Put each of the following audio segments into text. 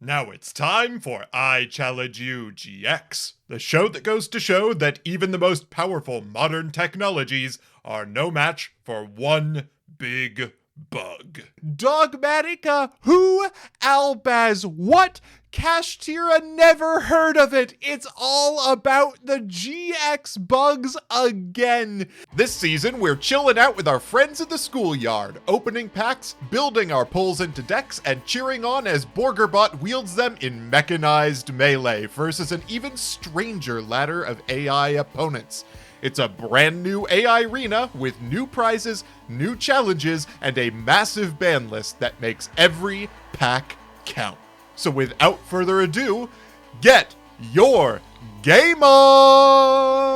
Now it's time for I Challenge You GX, the show that goes to show that even the most powerful modern technologies are no match for one big bug. Dogmatica, who? Albaz, what? Kashtira, never heard of it. It's all about the GX bugs again. This season, we're chilling out with our friends in the schoolyard, opening packs, building our pulls into decks, and cheering on as Borgerbot wields them in mechanized melee versus an even stranger ladder of AI opponents. It's a brand new AI arena with new prizes, new challenges, and a massive ban list that makes every pack count. So without further ado, get your game on!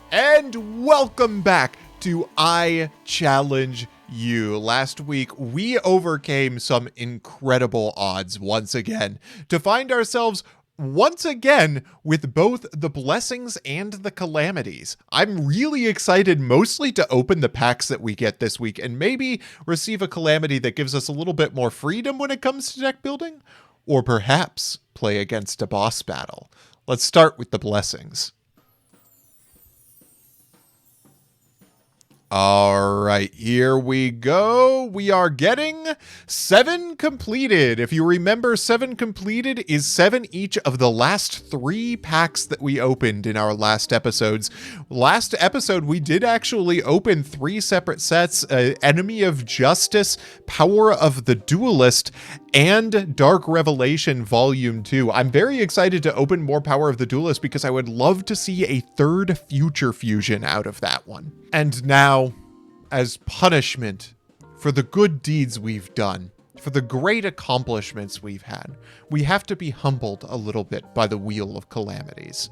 And welcome back to I Challenge You. Last week, we overcame some incredible odds once again to find ourselves once again with both the blessings and the calamities. I'm really excited mostly to open the packs that we get this week and maybe receive a calamity that gives us a little bit more freedom when it comes to deck building, or perhaps play against a boss battle. Let's start with the blessings. All right, here we go. We are getting 7 completed. If you remember, 7 completed is 7 each of the last 3 packs that we opened in our last episodes. Last episode, we did actually open 3 separate sets, Enemy of Justice, Power of the Duelist, and Dark Revelation Volume 2. I'm very excited to open more Power of the Duelist because I would love to see a 3rd Future Fusion out of that one. And now, as punishment for the good deeds we've done, for the great accomplishments we've had, we have to be humbled a little bit by the Wheel of Calamities.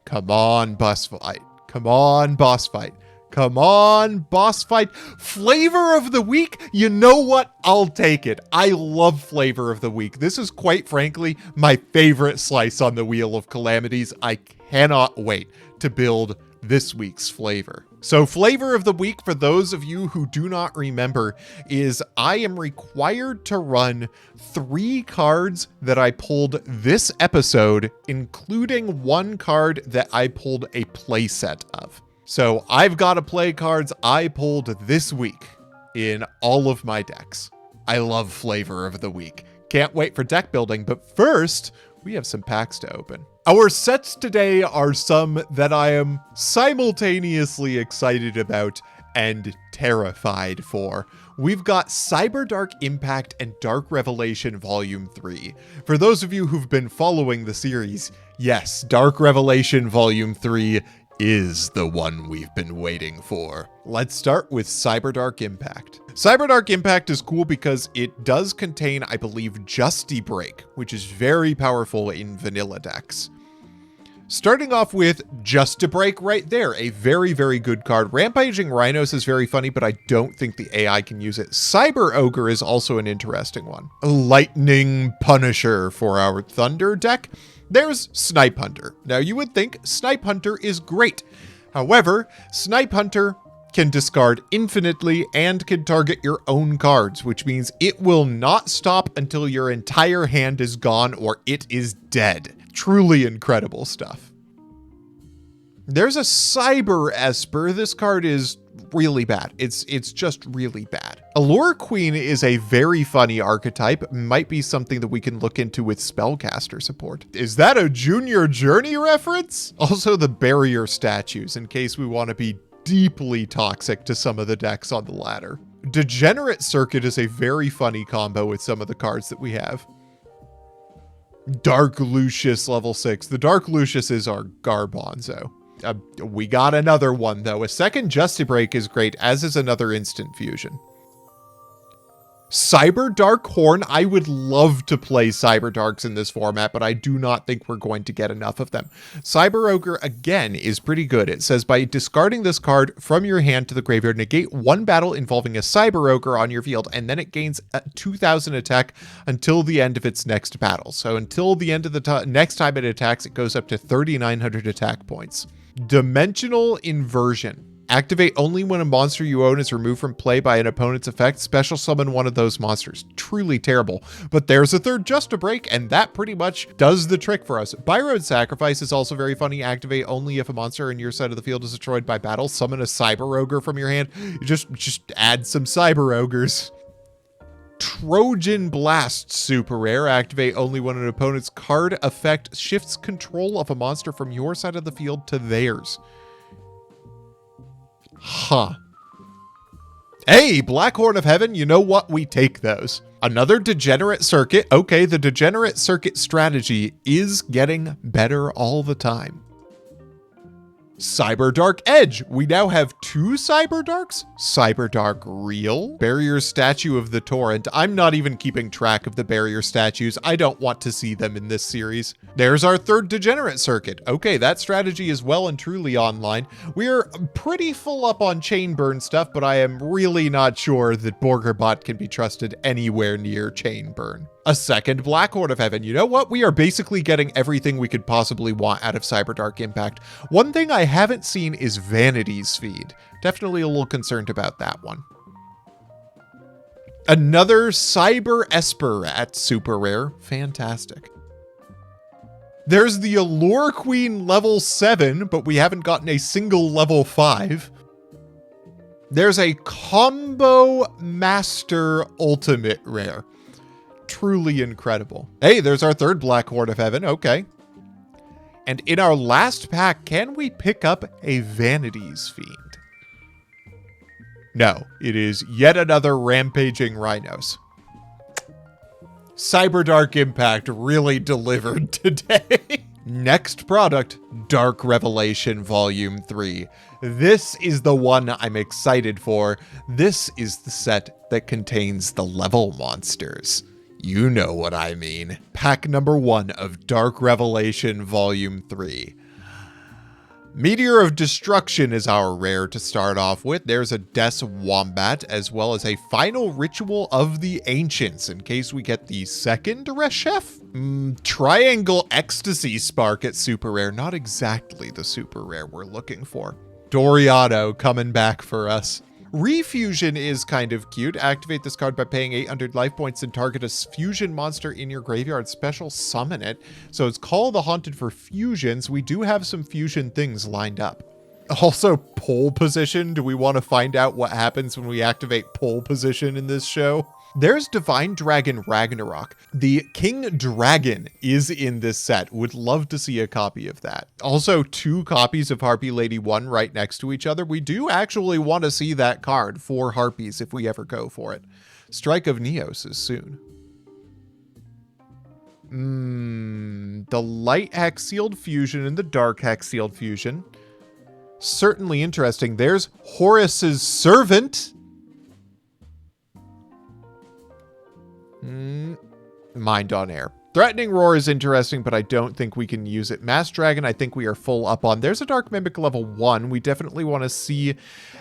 Come on, boss fight. Come on, boss fight. Come on, boss fight. Flavor of the week? You know what? I'll take it. I love flavor of the week. This is quite frankly my favorite slice on the Wheel of Calamities. I cannot wait to build this week's flavor. So flavor of the week, for those of you who do not remember, is I am required to run 3 cards that I pulled this episode, including 1 card that I pulled a playset of. So I've got to play cards I pulled this week in all of my decks. I love flavor of the week. Can't wait for deck building, but first, we have some packs to open. Our sets today are some that I am simultaneously excited about and terrified for. We've got Cyberdark Impact and Dark Revelation Volume 3. For those of you who've been following the series, yes, Dark Revelation Volume 3 is the one we've been waiting for. Let's start with Cyberdark Impact. Cyberdark Impact is cool because it does contain, I believe, Justy Break, which is very powerful in vanilla decks. Starting off with Just to Break right there, a very, very good card. Rampaging Rhinos is very funny, but I don't think the AI can use it. Cyber Ogre is also an interesting one. Lightning Punisher for our Thunder deck. There's Snipe Hunter. Now you would think Snipe Hunter is great. However, Snipe Hunter can discard infinitely and can target your own cards, which means it will not stop until your entire hand is gone or it is dead. Truly incredible stuff. There's a Cyber Esper. This card is really bad. It's just really bad. Allure Queen is a very funny archetype. Might be something that we can look into with spellcaster support. Is that a Junior Journey reference? Also the barrier statues, in case we want to be deeply toxic to some of the decks on the ladder. Degenerate Circuit is a very funny combo with some of the cards that we have. Dark Lucius level 6. The Dark Lucius is our Garbanzo. We got another one though. A second Justy Break is great, as is another instant fusion. Cyberdark Horn. I would love to play Cyberdarks in this format, but I do not think we're going to get enough of them. Cyber Ogre, again, is pretty good. It says, by discarding this card from your hand to the graveyard, negate 1 battle involving a Cyber Ogre on your field, and then it gains a 2,000 attack until the end of its next battle. So until the end of the next time it attacks, it goes up to 3,900 attack points. Dimensional Inversion. Activate only when a monster you own is removed from play by an opponent's effect. Special summon one of those monsters. Truly terrible. But there's a third just a break, and that pretty much does the trick for us. Byroad Sacrifice is also very funny. Activate only if a monster in your side of the field is destroyed by battle. Summon a Cyber Ogre from your hand. You just add some Cyber Ogres. Trojan Blast, super rare. Activate only when an opponent's card effect shifts control of a monster from your side of the field to theirs. Huh. Hey, Black Horn of Heaven, you know what? We take those. Another Degenerate Circuit. Okay, the Degenerate Circuit strategy is getting better all the time. Cyberdark Edge. We now have 2 Cyberdarks. Cyberdark Real. Barrier Statue of the Torrent. I'm not even keeping track of the barrier statues. I don't want to see them in this series. There's our third Degenerate Circuit. Okay, that strategy is well and truly online. We're pretty full up on chain burn stuff, but I am really not sure that Borgerbot can be trusted anywhere near chain burn. A second Black Horn of Heaven. You know what? We are basically getting everything we could possibly want out of Cyberdark Impact. One thing I haven't seen is Vanity's Feed. Definitely a little concerned about that one. Another Cyber Esper at super rare. Fantastic. There's the Allure Queen level 7, but we haven't gotten a single level 5. There's a Combo Master Ultimate rare. Truly incredible. Hey, there's our third Black Horn of Heaven. Okay. And in our last pack, can we pick up a Vanity's Fiend? No, it is yet another Rampaging Rhinos. Cyberdark Impact really delivered today. Next product, Dark Revelation Volume 3. This is the one I'm excited for. This is the set that contains the level monsters. You know what I mean. Pack number 1 of Dark Revelation Volume 3. Meteor of Destruction is our rare to start off with. There's a Des Wombat, as well as a Final Ritual of the Ancients, in case we get the second Reshef. Triangle Ecstasy Spark at super rare. Not exactly the super rare we're looking for. Doriano coming back for us. Refusion is kind of cute. Activate this card by paying 800 life points and target a fusion monster in your graveyard. Special summon it. So it's Call of the Haunted for fusions. We do have some fusion things lined up. Also, pole position. Do we want to find out what happens when we activate pole position in this show? There's Divine Dragon Ragnarok. The King Dragon is in this set. Would love to see a copy of that. Also, 2 copies of Harpy Lady 1 right next to each other. We do actually want to see that card for Harpies if we ever go for it. Strike of Neos is soon. The Light Hex Sealed Fusion and the Dark Hex Sealed Fusion. Certainly interesting. There's Horus's Servant. Mind on Air. Threatening Roar is interesting, but I don't think we can use it. Mass Dragon, I think we are full up on. There's a Dark Mimic level 1. We definitely want to see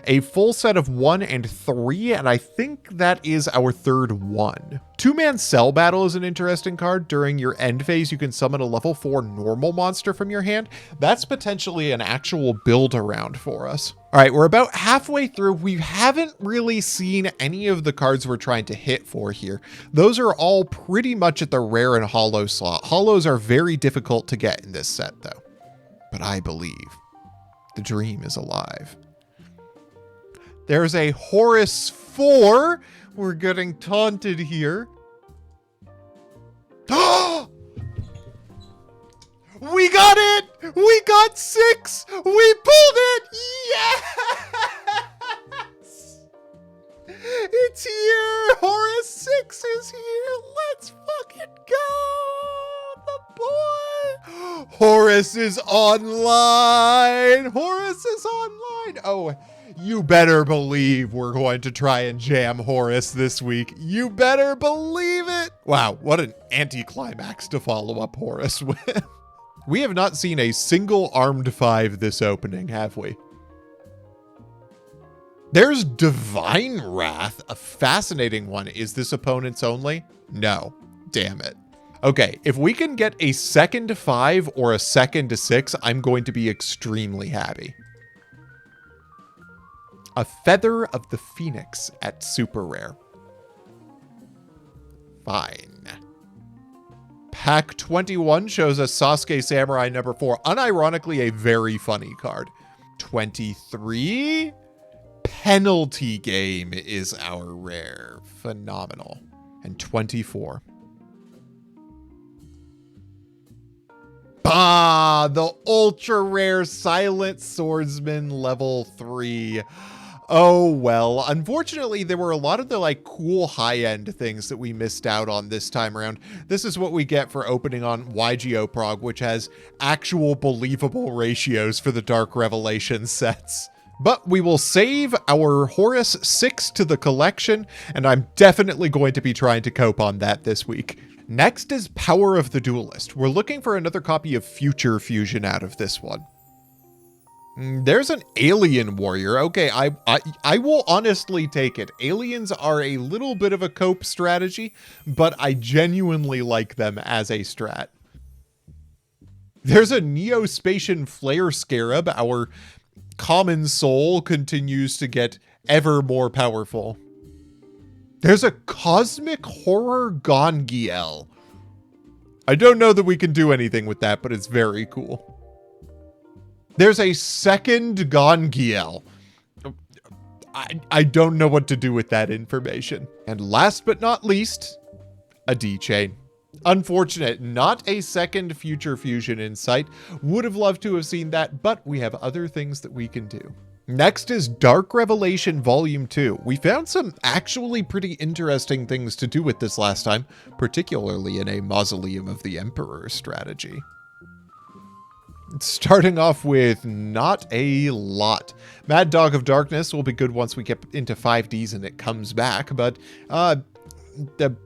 a full set of 1 and 3, and I think that is our third one. 2-Man Cell Battle is an interesting card. During your end phase, you can summon a level 4 normal monster from your hand. That's potentially an actual build around for us. All right, we're about halfway through. We haven't really seen any of the cards we're trying to hit for here. Those are all pretty much at the rare and hollow slot. Hollows are very difficult to get in this set, though. But I believe the dream is alive. There's a Horus 4. We're getting taunted here. We got it! We got 6! We pulled it! Yes! It's here! Horus 6 is here! Let's fucking go! The boy! Horus is online! Horus is online! Oh, you better believe we're going to try and jam Horus this week. You better believe it! Wow, what an anticlimax to follow up Horus with. We have not seen a single armed 5 this opening, have we? There's Divine Wrath, a fascinating one. Is this opponent's only? No. Damn it. Okay, if we can get a second 5 or a second 6, I'm going to be extremely happy. A Feather of the Phoenix at super rare. Fine. Pack 21 shows us Sasuke Samurai number 4. Unironically, a very funny card. 23. Penalty Game is our rare. Phenomenal. And 24. Ah, the ultra rare Silent Swordsman level 3. Oh, well, unfortunately, there were a lot of the cool high-end things that we missed out on this time around. This is what we get for opening on YGO Prog, which has actual believable ratios for the Dark Revelation sets. But we will save our Horus 6 to the collection, and I'm definitely going to be trying to cope on that this week. Next is Power of the Duelist. We're looking for another copy of Future Fusion out of this one. There's an Alien Warrior. Okay, I will honestly take it. Aliens are a little bit of a cope strategy, but I genuinely like them as a strat. There's a Neospatian Flare Scarab. Our common soul continues to get ever more powerful. There's a Cosmic Horror Gongiel. I don't know that we can do anything with that, but it's very cool. There's a second Gongiel. I don't know what to do with that information. And last but not least, a D-Chain. Unfortunate, not a second Future Fusion in sight. Would have loved to have seen that, but we have other things that we can do. Next is Dark Revelation Volume 2. We found some actually pretty interesting things to do with this last time, particularly in a Mausoleum of the Emperor strategy. Starting off with not a lot. Mad Dog of Darkness will be good once we get into 5Ds and it comes back, but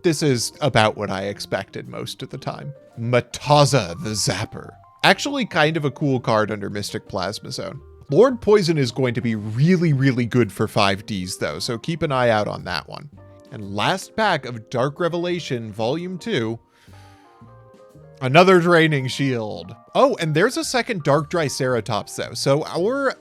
this is about what I expected most of the time. Mataza the Zapper. Actually kind of a cool card under Mystic Plasma Zone. Lord Poison is going to be really, really good for 5Ds though, so keep an eye out on that one. And last pack of Dark Revelation Volume 2. Another Draining Shield. Oh, and there's a second Dark Triceratops though, so our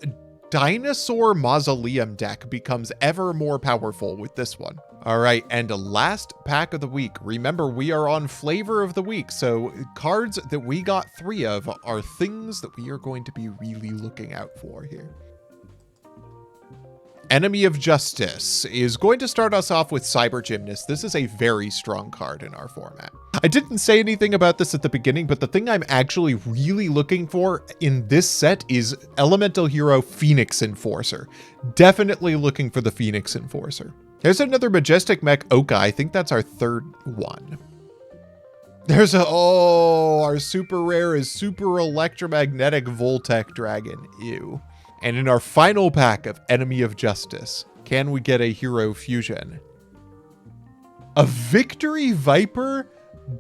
Dinosaur Mausoleum deck becomes ever more powerful with this one. All right, and last pack of the week. Remember, we are on Flavor of the Week, so cards that we got 3 of are things that we are going to be really looking out for here. Enemy of Justice is going to start us off with Cyber Gymnast. This is a very strong card in our format. I didn't say anything about this at the beginning, but the thing I'm actually really looking for in this set is Elemental Hero Phoenix Enforcer. Definitely looking for the Phoenix Enforcer. There's another Majestic Mech Oka. I think that's our third one. There's our super rare is Super Electromagnetic Voltec Dragon. Ew. And in our final pack of Enemy of Justice, can we get a Hero Fusion? A Victory Viper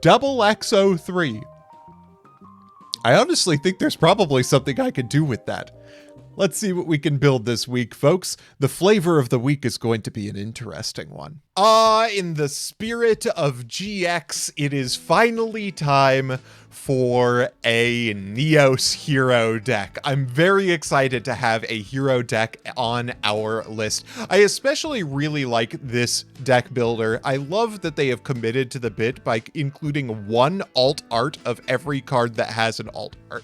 Double XO3. I honestly think there's probably something I could do with that. Let's see what we can build this week, folks. The flavor of the week is going to be an interesting one. In the spirit of GX, it is finally time for a Neos hero deck. I'm very excited to have a hero deck on our list. I especially really like this deck builder. I love that they have committed to the bit by including one alt art of every card that has an alt art.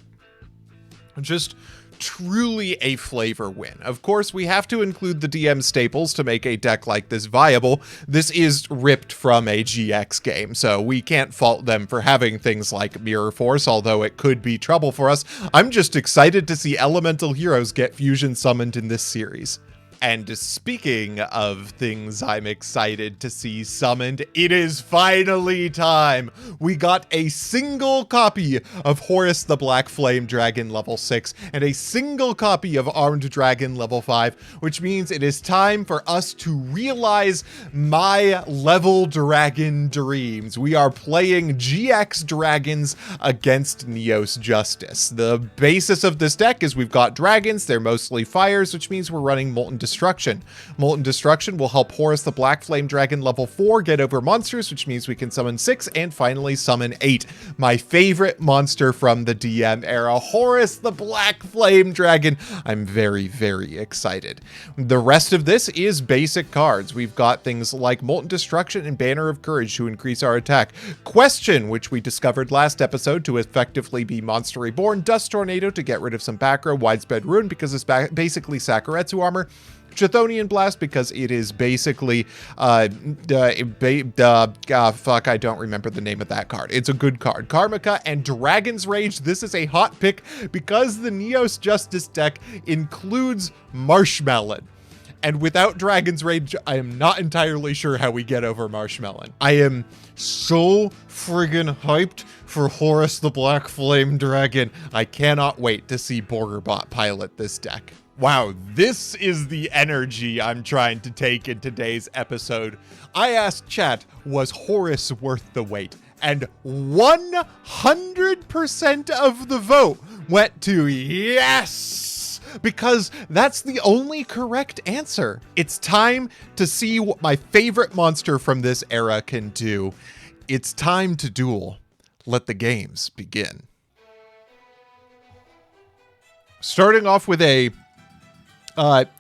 Just truly a flavor win. Of course, we have to include the DM staples to make a deck like this viable. This is ripped from a GX game, so we can't fault them for having things like Mirror Force, although it could be trouble for us. I'm just excited to see elemental heroes get fusion summoned in this series. And speaking of things I'm excited to see summoned, it is finally time. We got a single copy of Horus the Black Flame Dragon level 6 and a single copy of Armed Dragon level 5, which means it is time for us to realize my level dragon dreams. We are playing GX Dragons against Neos Justice. The basis of this deck is we've got dragons, they're mostly fires, which means we're running Molten Destruction. Molten Destruction will help Horus the Black Flame Dragon level 4 get over monsters, which means we can summon 6 and finally summon 8. My favorite monster from the DM era, Horus the Black Flame Dragon. I'm very, very excited. The rest of this is basic cards. We've got things like Molten Destruction and Banner of Courage to increase our attack. Question, which we discovered last episode to effectively be Monster Reborn. Dust Tornado to get rid of some back row. Widespread Ruin because it's basically Sakuretsu armor. Chthonian Blast because it is basically fuck, I don't remember the name of that card. It's a good card. Karmika and Dragon's Rage. This is a hot pick because the Neos Justice deck includes Marshmallow. And without Dragon's Rage, I am not entirely sure how we get over Marshmallow. I am so friggin' hyped for Horus the Black Flame Dragon. I cannot wait to see Borgerbot pilot this deck. Wow, this is the energy I'm trying to take in today's episode. I asked chat, was Horus worth the wait? And 100% of the vote went to yes! Because that's the only correct answer. It's time to see what my favorite monster from this era can do. It's time to duel. Let the games begin. Starting off with a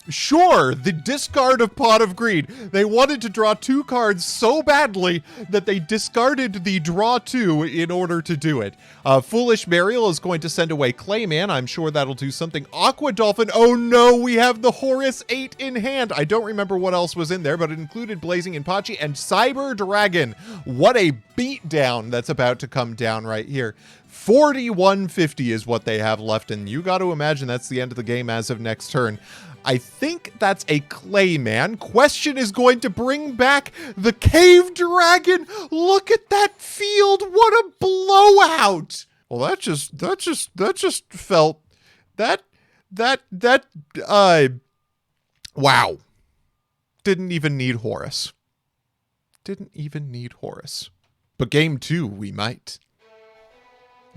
sure, the discard of Pot of Greed. They wanted to draw 2 cards so badly that they discarded the draw 2 in order to do it. Foolish Burial is going to send away Clayman. I'm sure that'll do something. Aqua Dolphin. Oh no, we have the Horus 8 in hand. I don't remember what else was in there, but it included Blazing Inpachi and Cyber Dragon. What a beatdown that's about to come down right here. 4150 is what they have left, and you got to imagine that's the end of the game as of next turn. I think that's a Clayman. Question is going to bring back the Cave Dragon. Look at that field. What a blowout. Well, that just felt wow. Didn't even need Horus. But game 2, we might.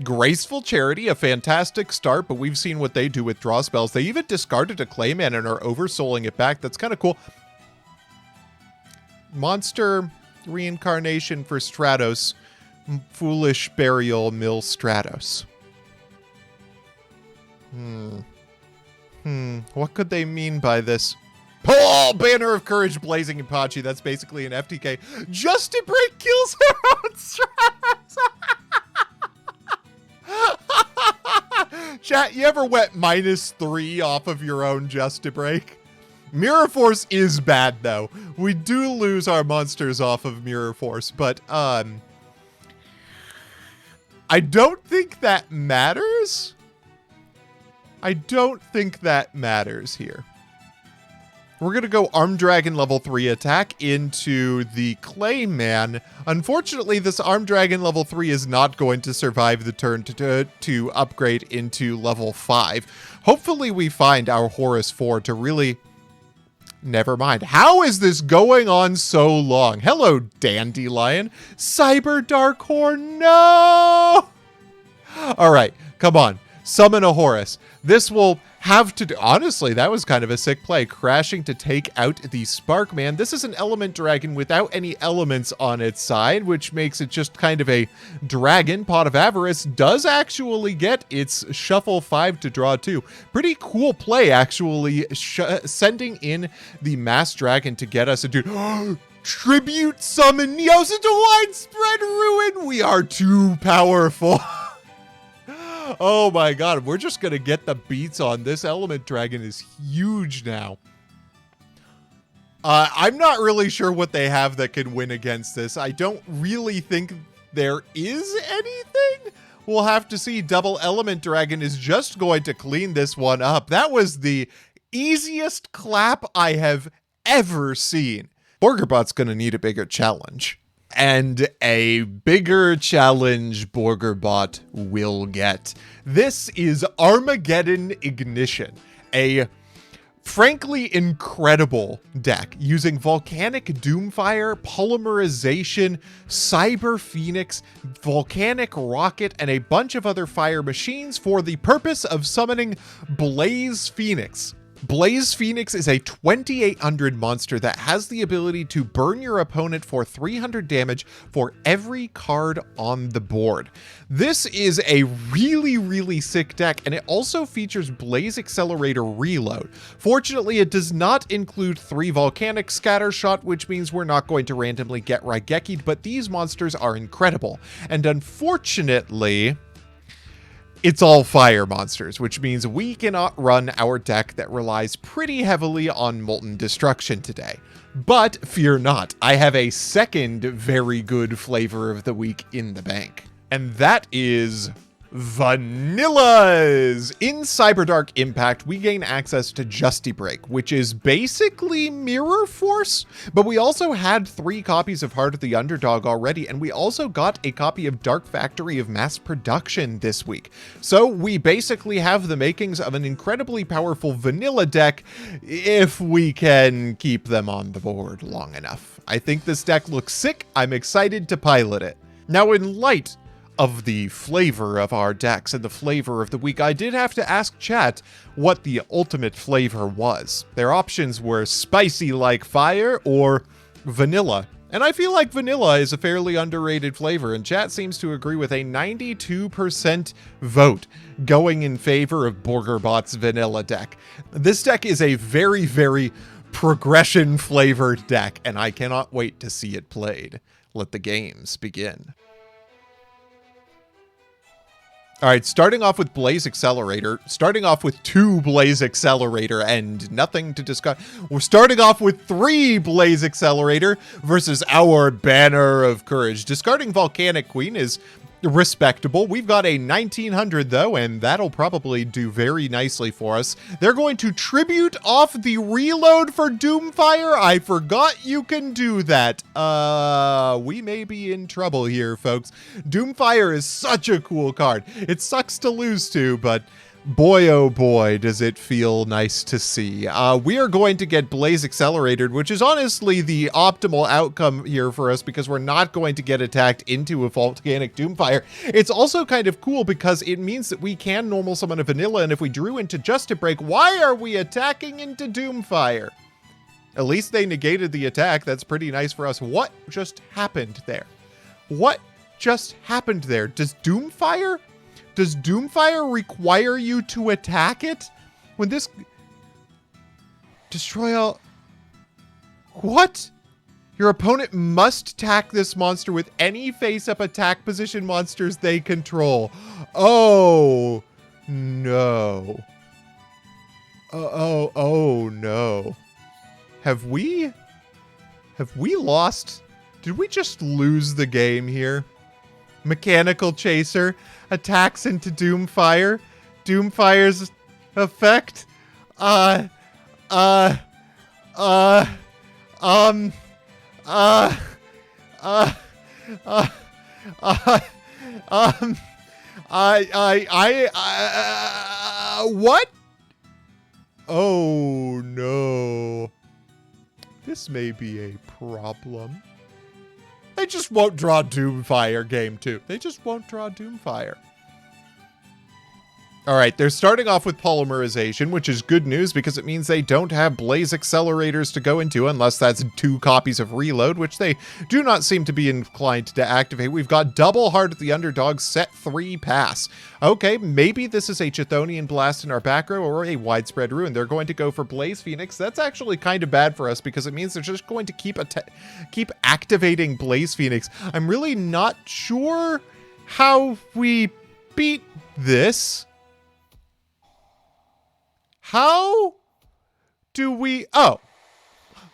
Graceful Charity, a fantastic start, but we've seen what they do with draw spells. They even discarded a Clayman and are oversouling it back. That's kind of cool. Monster Reincarnation for Stratos. Foolish Burial Mill Stratos. What could they mean by this? Oh, Banner of Courage, Blazing Apache. That's basically an FTK. Just to break kills her own Stratos. Chat, you ever went -3 off of your own just to break? Mirror Force is bad, though. We do lose our monsters off of Mirror Force, but, I don't think that matters. I don't think that matters here. We're going to go Armed Dragon level 3 attack into the Clayman. Unfortunately, this Armed Dragon level 3 is not going to survive the turn to upgrade into level 5. Hopefully we find our Horus 4 to really... Never mind. How is this going on so long? Hello, Dandelion. Cyberdark Horn, no! All right, come on. Summon a Horus. This will have to do... Honestly, that was kind of a sick play. Crashing to take out the Sparkman. This is an Element Dragon without any elements on its side, which makes it just kind of a dragon. Pot of Avarice does actually get its Shuffle 5 to draw 2. Pretty cool play, actually, sending in the Mass Dragon to get us a dude. Tribute Summon Neos into Widespread Ruin. We are too powerful. Oh my god, we're just gonna get the beats on. This Element Dragon is huge now. I'm not really sure what they have that can win against this. I don't really think there is anything. We'll have to see. Double Element Dragon is just going to clean this one up. That was the easiest clap I have ever seen. Borgerbot's gonna need a bigger challenge. And a bigger challenge Borgerbot will get. This is Armageddon Ignition, a frankly incredible deck using Volcanic Doomfire, Polymerization, Cyber Phoenix, Volcanic Rocket, and a bunch of other fire machines for the purpose of summoning Blaze Phoenix. Blaze Phoenix is a 2800 monster that has the ability to burn your opponent for 300 damage for every card on the board. This is a really, really sick deck, and it also features Blaze Accelerator Reload. Fortunately, it does not include 3 Volcanic Scattershot, which means we're not going to randomly get Raigeki'd, but these monsters are incredible. And unfortunately, it's all fire monsters, which means we cannot run our deck that relies pretty heavily on Molten Destruction today. But fear not, I have a second very good flavor of the week in the bank. And that is Vanillas! In Cyberdark Impact, we gain access to Justy Break, which is basically Mirror Force, but we also had 3 copies of Heart of the Underdog already, and we also got a copy of Dark Factory of Mass Production this week. So we basically have the makings of an incredibly powerful vanilla deck if we can keep them on the board long enough. I think this deck looks sick. I'm excited to pilot it. Now, in light of the flavor of our decks and the flavor of the week, I did have to ask chat what the ultimate flavor was. Their options were spicy like fire or vanilla. And I feel like vanilla is a fairly underrated flavor, and chat seems to agree with a 92% vote going in favor of Borgerbot's vanilla deck. This deck is a very, very progression flavored deck, and I cannot wait to see it played. Let the games begin. All right, starting off with Blaze Accelerator, starting off with 2 Blaze Accelerator and nothing to discuss. We're starting off with 3 Blaze Accelerator versus our Banner of Courage. Discarding Volcanic Queen is respectable. We've got a 1900 though, and that'll probably do very nicely for us. They're going to tribute off the reload for Doomfire. I forgot you can do that. We may be in trouble here, folks. Doomfire is such a cool card. It sucks to lose to, but boy, oh boy, does it feel nice to see. We are going to get Blaze Accelerated, which is honestly the optimal outcome here for us because we're not going to get attacked into a Volcanic Doomfire. It's also kind of cool because it means that we can normal summon a vanilla, and if we drew into Just to Break, why are we attacking into Doomfire? At least they negated the attack. That's pretty nice for us. What just happened there? What just happened there? Does Doomfire require you to attack it? When this... Destroy all... What? Your opponent must attack this monster with any face-up attack position monsters they control. Oh, no. Oh, no. Have we lost? Did we just lose the game here? Mechanical Chaser attacks into Doomfire. Doomfire's effect. What? Oh no. This may be a problem. They just won't draw Doomfire game 2. They just won't draw Doomfire. All right, they're starting off with Polymerization, which is good news because it means they don't have Blaze Accelerators to go into unless that's 2 copies of Reload, which they do not seem to be inclined to activate. We've got Double Heart of the Underdog, set 3 pass. Okay, maybe this is a Chthonian Blast in our back row or a Widespread Ruin. They're going to go for Blaze Phoenix. That's actually kind of bad for us because it means they're just going to keep activating Blaze Phoenix. I'm really not sure how we beat this. How do we... Oh,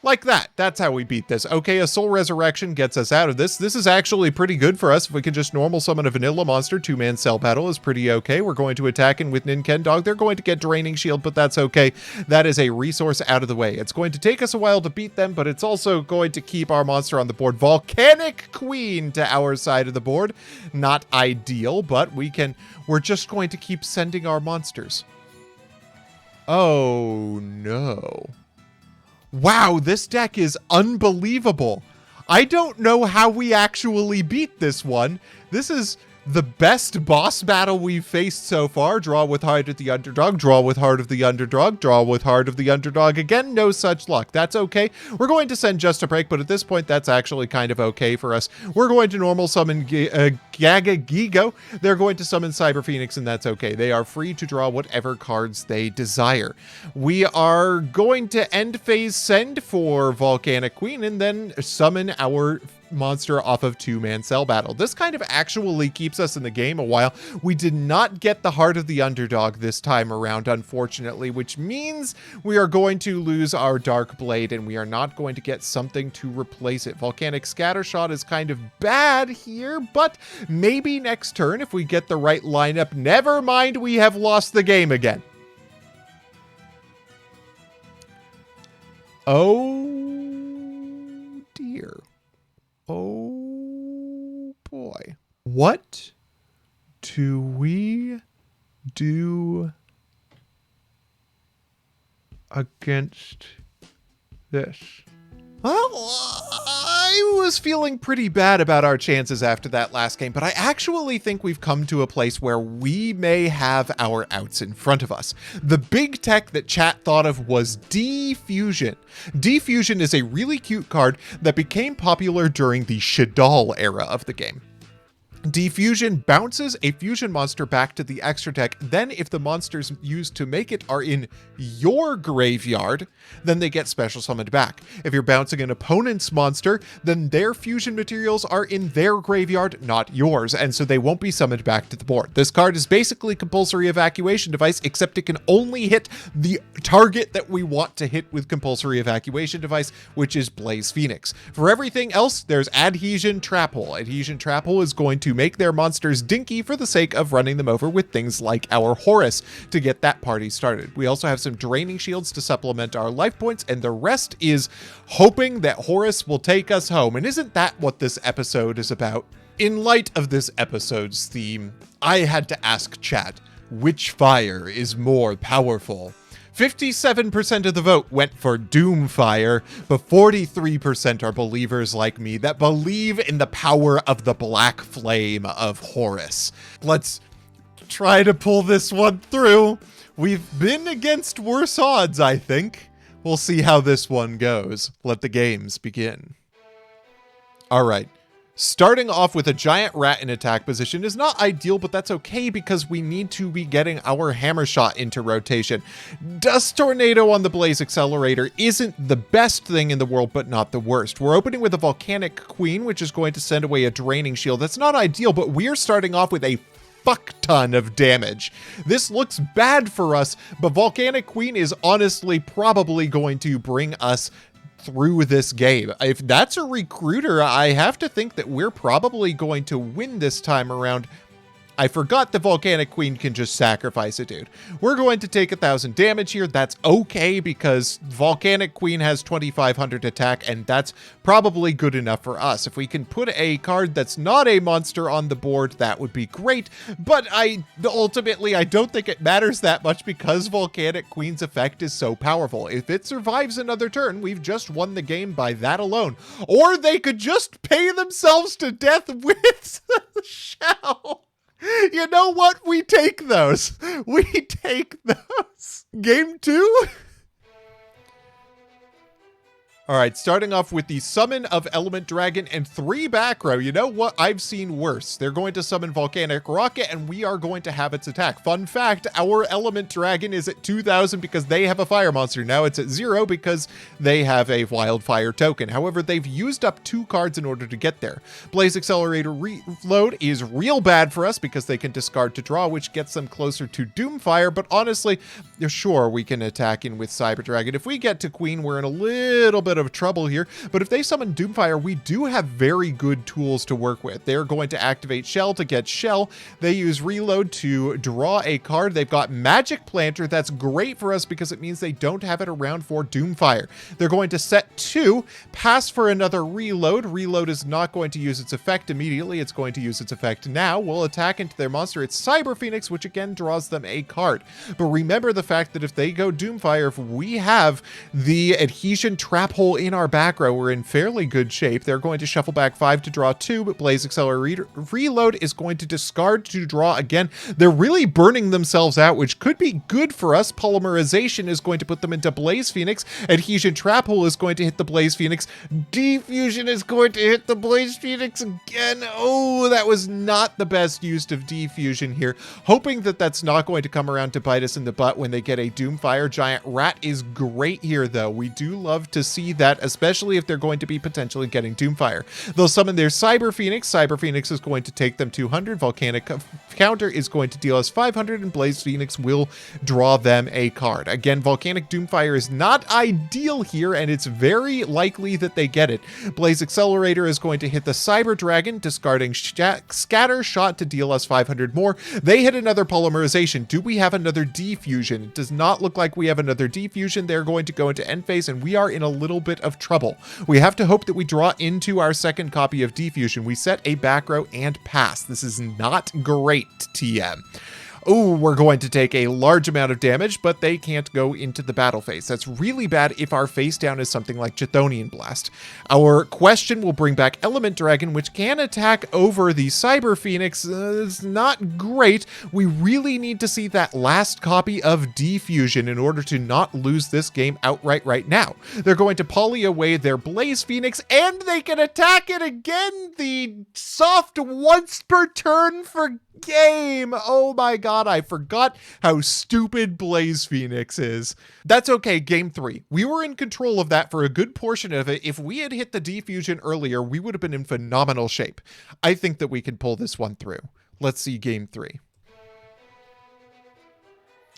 like that. That's how we beat this. Okay, a Soul Resurrection gets us out of this. This is actually pretty good for us. If we can just normal summon a vanilla monster, 2-man Cell Battle is pretty okay. We're going to attack in with Ninkendog. They're going to get Draining Shield, but that's okay. That is a resource out of the way. It's going to take us a while to beat them, but it's also going to keep our monster on the board. Volcanic Queen to our side of the board. Not ideal, but we're just going to keep sending our monsters. Oh, no. Wow, this deck is unbelievable. I don't know how we actually beat this one. This is the best boss battle we've faced so far. Draw with Heart of the Underdog, draw with Heart of the Underdog, draw with Heart of the Underdog again. No such luck. That's okay. We're going to send Just a Break, but at this point, that's actually kind of okay for us. We're going to normal summon Gaga Gigo. They're going to summon Cyber Phoenix, and that's okay. They are free to draw whatever cards they desire. We are going to end phase send for Volcanic Queen, and then summon our monster off of 2-man cell battle. This kind of actually keeps us in the game a while. We did not get the Heart of the Underdog this time around, unfortunately, which means we are going to lose our Dark Blade, and we are not going to get something to replace it. Volcanic Scattershot is kind of bad here, but maybe next turn if we get the right lineup. Never mind, we have lost the game again. Oh dear. Oh boy. What do we do against this? Well, I was feeling pretty bad about our chances after that last game, but I actually think we've come to a place where we may have our outs in front of us. The big tech that chat thought of was Defusion. Defusion is a really cute card that became popular during the Shadal era of the game. Defusion bounces a fusion monster back to the extra deck. Then if the monsters used to make it are in your graveyard, then they get special summoned back. If you're bouncing an opponent's monster, then their fusion materials are in their graveyard, not yours, and so they won't be summoned back to the board. This card is basically compulsory evacuation device, except it can only hit the target that we want to hit with compulsory evacuation device, which is Blaze Phoenix. For everything else, there's Adhesion Trap Hole. Adhesion Trap Hole is going to make their monsters dinky for the sake of running them over with things like our Horus to get that party started. We also have some draining shields to supplement our life points, and the rest is hoping that Horus will take us home. And isn't that what this episode is about? In light of this episode's theme, I had to ask chat, which fire is more powerful? 57% of the vote went for Doomfire, but 43% are believers like me that believe in the power of the black flame of Horus. Let's try to pull this one through. We've been against worse odds, I think. We'll see how this one goes. Let the games begin. All right. Starting off with a giant rat in attack position is not ideal, but that's okay because we need to be getting our hammer shot into rotation. Dust Tornado on the Blaze Accelerator isn't the best thing in the world, but not the worst. We're opening with a Volcanic Queen, which is going to send away a draining shield. That's not ideal, but we're starting off with a fuck ton of damage. This looks bad for us, but Volcanic Queen is honestly probably going to bring us through this game. If that's a recruiter, I have to think that we're probably going to win this time around. I forgot the Volcanic Queen can just sacrifice a dude. We're going to take 1,000 damage here. That's okay because Volcanic Queen has 2,500 attack, and that's probably good enough for us. If we can put a card that's not a monster on the board, that would be great. But ultimately, I don't think it matters that much because Volcanic Queen's effect is so powerful. If it survives another turn, we've just won the game by that alone. Or they could just pay themselves to death with Shell. You know what? We take those. We take those. Game 2? All right, starting off with the summon of Element Dragon and 3 back row. You know what? I've seen worse. They're going to summon Volcanic Rocket, and we are going to have its attack. Fun fact, our Element Dragon is at 2,000 because they have a fire monster. Now it's at 0 because they have a Wildfire token. However, they've used up 2 cards in order to get there. Blaze Accelerator Reload is real bad for us because they can discard to draw, which gets them closer to Doomfire. But honestly, sure, we can attack in with Cyber Dragon. If we get to Queen, we're in a little bit of trouble here, but if they summon Doomfire, we do have very good tools to work with. They're going to activate Shell to get Shell. They use Reload to draw a card. They've got Magic Planter. That's great for us because it means they don't have it around for Doomfire. They're going to set 2, pass for another Reload. Reload is not going to use its effect immediately. It's going to use its effect now. We'll attack into their monster. It's Cyber Phoenix, which again draws them a card. But remember the fact that if they go Doomfire, if we have the Adhesion Trap Hole Hole in our back row. We're in fairly good shape. They're going to shuffle back 5 to draw 2, but Blaze Accelerator Reload is going to discard to draw again. They're really burning themselves out, which could be good for us. Polymerization is going to put them into Blaze Phoenix. Adhesion Trap Hole is going to hit the Blaze Phoenix. Defusion is going to hit the Blaze Phoenix again. Oh, that was not the best use of Defusion here. Hoping that that's not going to come around to bite us in the butt when they get a Doomfire. Giant Rat is great here, though. We do love to see that, especially if they're going to be potentially getting Doomfire. They'll summon their Cyber Phoenix. Cyber Phoenix is going to take them 200. Volcanic Counter is going to deal us 500, and Blaze Phoenix will draw them a card. Again, Volcanic Doomfire is not ideal here, and it's very likely that they get it. Blaze Accelerator is going to hit the Cyber Dragon, discarding Scatter Shot to deal us 500 more. They hit another Polymerization. Do we have another Defusion? It does not look like we have another Defusion. They're going to go into end phase, and we are in a little bit of trouble. We have to hope that we draw into our second copy of Defusion. We set a back row and pass. This is not great, TM. Oh, we're going to take a large amount of damage, but they can't go into the battle phase. That's really bad if our face down is something like Chthonian Blast. Our question will bring back Element Dragon, which can attack over the Cyber Phoenix. It's not great. We really need to see that last copy of Defusion in order to not lose this game outright right now. They're going to poly away their Blaze Phoenix, and they can attack it again. The soft once per turn for game. Oh my god, I forgot how stupid Blaze Phoenix is. That's okay, game 3. We were in control of that for a good portion of it. If we had hit the Defusion earlier, we would have been in phenomenal shape. I think that we can pull this one through. Let's see game 3.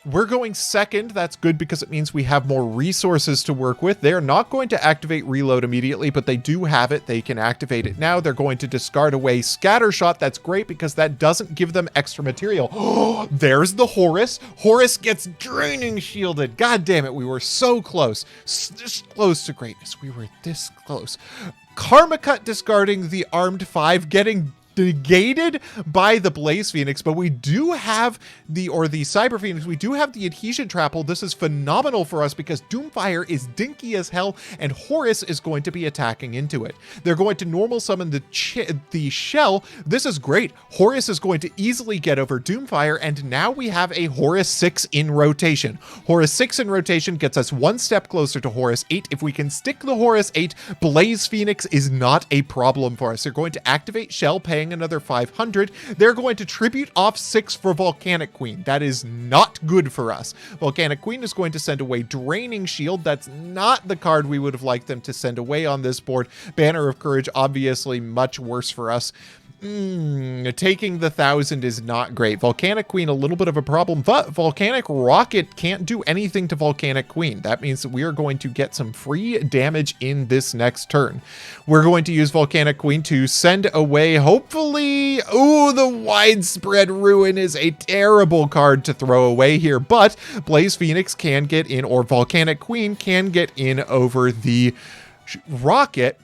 We're going second. That's good because it means we have more resources to work with. They're not going to activate Reload immediately, but they do have it. They can activate it now. They're going to discard away Scatter Shot. That's great because that doesn't give them extra material. Oh, there's the Horus. Horus gets Draining Shielded. God damn it. We were so close. This close to greatness. We were this close. Karma Cut discarding the Armed 5, getting negated by the Blaze Phoenix, but we do have the Cyber Phoenix, we do have the Adhesion Trap Hole. This is phenomenal for us because Doomfire is dinky as hell, and Horus is going to be attacking into it. They're going to normal summon the Shell. This is great. Horus is going to easily get over Doomfire, and now we have a Horus 6 in rotation. Horus 6 in rotation gets us one step closer to Horus 8. If we can stick the Horus 8, Blaze Phoenix is not a problem for us. They're going to activate Shell, paying another 500. They're going to tribute off 6 for Volcanic Queen. That is not good for us. Volcanic Queen is going to send away Draining Shield. That's not the card we would have liked them to send away on this board. Banner of Courage, obviously much worse for us. Taking the 1,000 is not great. Volcanic Queen, a little bit of a problem, but Volcanic Rocket can't do anything to Volcanic Queen. That means that we are going to get some free damage in this next turn. We're going to use Volcanic Queen to send away, hopefully, oh, the Widespread Ruin is a terrible card to throw away here, but Blaze Phoenix can get in, or Volcanic Queen can get in over the Rocket.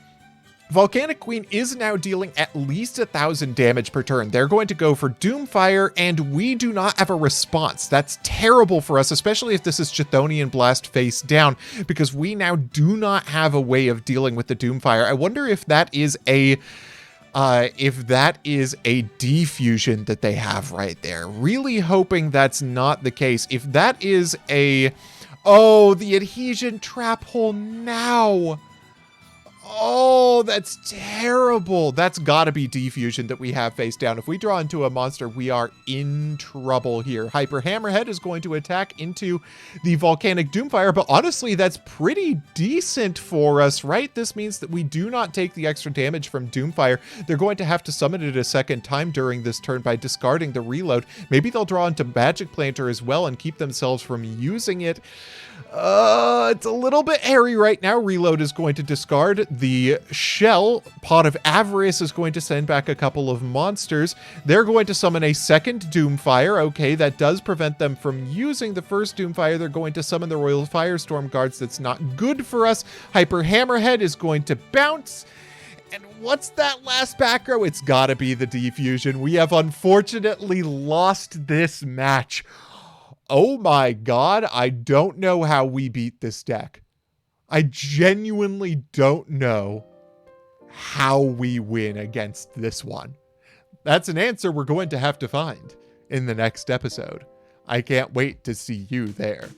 Volcanic Queen is now dealing at least 1,000 damage per turn. They're going to go for Doomfire, and we do not have a response. That's terrible for us, especially if this is Chthonian Blast face down, because we now do not have a way of dealing with the Doomfire. I wonder if that is a defusion that they have right there. Really hoping that's not the case. If that is oh, the Adhesion Trap Hole now. Oh, that's terrible. That's gotta be Defusion that we have face down. If we draw into a monster, we are in trouble here. Hyper Hammerhead is going to attack into the Volcanic Doomfire, but honestly, that's pretty decent for us, right? This means that we do not take the extra damage from Doomfire. They're going to have to summon it a second time during this turn by discarding the Reload. Maybe they'll draw into Magic Planter as well and keep themselves from using it. It's a little bit hairy right now. Reload is going to discard the Shell. Pot of Avarice is going to send back a couple of monsters. They're going to summon a second Doomfire. Okay, that does prevent them from using the first Doomfire. They're going to summon the Royal Firestorm Guards. That's not good for us. Hyper Hammerhead is going to bounce. And what's that last back row? It's gotta be the Defusion. We have unfortunately lost this match. Oh my god, I don't know how we beat this deck. I genuinely don't know how we win against this one. That's an answer we're going to have to find in the next episode. I can't wait to see you there.